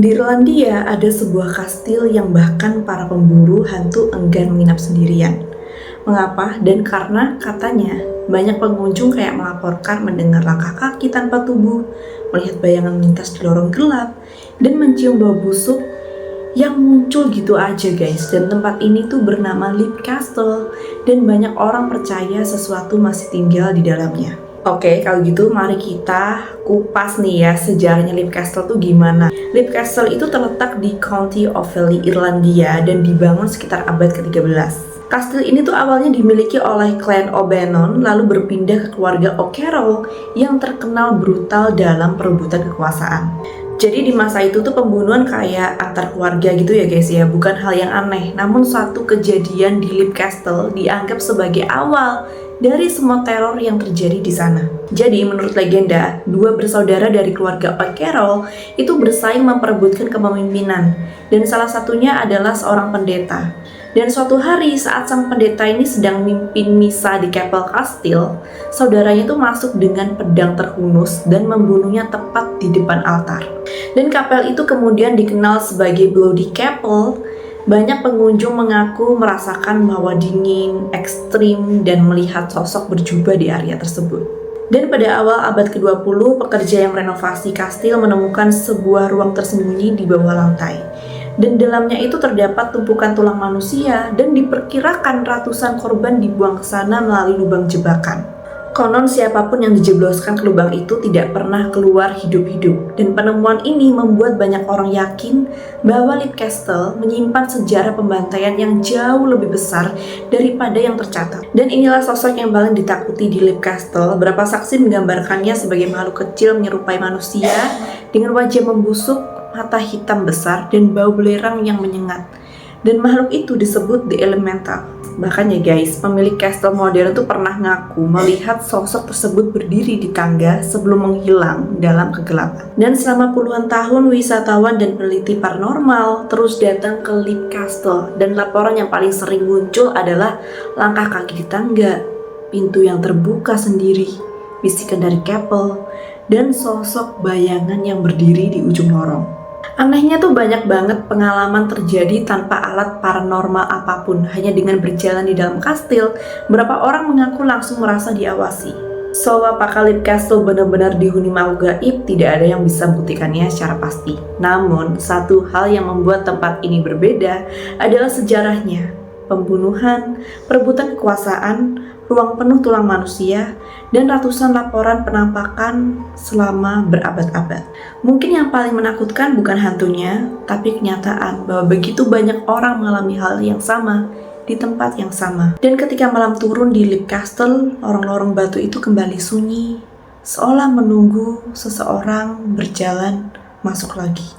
Di Irlandia ada sebuah kastil yang bahkan para pemburu hantu enggan menginap sendirian. Mengapa? Dan karena katanya banyak pengunjung kayak melaporkan mendengar langkah kaki tanpa tubuh, melihat bayangan melintas di lorong gelap, dan mencium bau busuk yang muncul gitu aja guys. Dan tempat ini tuh bernama Leap Castle dan banyak orang percaya sesuatu masih tinggal di dalamnya. Oke, kalau gitu mari kita kupas nih ya sejarahnya Leap Castle tuh gimana. Leap Castle itu terletak di County Offaly, Irlandia dan dibangun sekitar abad ke-13. Kastil ini tuh awalnya dimiliki oleh klan O'Bannon lalu berpindah ke keluarga O'Carroll yang terkenal brutal dalam perebutan kekuasaan. Jadi di masa itu tuh pembunuhan kayak antar keluarga gitu ya guys ya, bukan hal yang aneh. Namun suatu kejadian di Leap Castle dianggap sebagai awal dari semua teror yang terjadi di sana. Jadi menurut legenda, dua bersaudara dari keluarga O'Carroll itu bersaing memperebutkan kepemimpinan dan salah satunya adalah seorang pendeta. Dan suatu hari saat sang pendeta ini sedang mimpin misa di Capel Kastil, saudaranya itu masuk dengan pedang terhunus dan membunuhnya tepat di depan altar. Dan kapel itu kemudian dikenal sebagai Bloody Chapel. Banyak pengunjung mengaku merasakan bahwa dingin, ekstrim, dan melihat sosok berjubah di area tersebut. Dan pada awal abad ke-20, pekerja yang merenovasi kastil menemukan sebuah ruang tersembunyi di bawah lantai. Dan dalamnya itu terdapat tumpukan tulang manusia dan diperkirakan ratusan korban dibuang ke sana melalui lubang jebakan. Konon siapapun yang dijebloskan ke lubang itu tidak pernah keluar hidup-hidup. Dan penemuan ini membuat banyak orang yakin bahwa Leap Castle menyimpan sejarah pembantaian yang jauh lebih besar daripada yang tercatat. Dan inilah sosok yang paling ditakuti di Leap Castle. Beberapa saksi menggambarkannya sebagai makhluk kecil menyerupai manusia dengan wajah membusuk, mata hitam besar, dan bau belerang yang menyengat. Dan makhluk itu disebut The Elemental. Bahkan ya guys, pemilik kastel modern tuh pernah ngaku melihat sosok tersebut berdiri di tangga sebelum menghilang dalam kegelapan. Dan selama puluhan tahun, wisatawan dan peneliti paranormal terus datang ke Leap Castle. Dan laporan yang paling sering muncul adalah langkah kaki di tangga, pintu yang terbuka sendiri, bisikan dari Capel, dan sosok bayangan yang berdiri di ujung lorong. Anehnya tuh banyak banget pengalaman terjadi tanpa alat paranormal apapun, hanya dengan berjalan di dalam kastil. Beberapa orang mengaku langsung merasa diawasi. So, apakah Leap Castle benar-benar dihuni makhluk gaib? Tidak ada yang bisa membuktikannya secara pasti. Namun, satu hal yang membuat tempat ini berbeda adalah sejarahnya. Pembunuhan, perebutan kekuasaan, ruang penuh tulang manusia, dan ratusan laporan penampakan selama berabad-abad. Mungkin yang paling menakutkan bukan hantunya, tapi kenyataan bahwa begitu banyak orang mengalami hal yang sama di tempat yang sama. Dan ketika malam turun di Leap Castle, lorong-lorong batu itu kembali sunyi, seolah menunggu seseorang berjalan masuk lagi.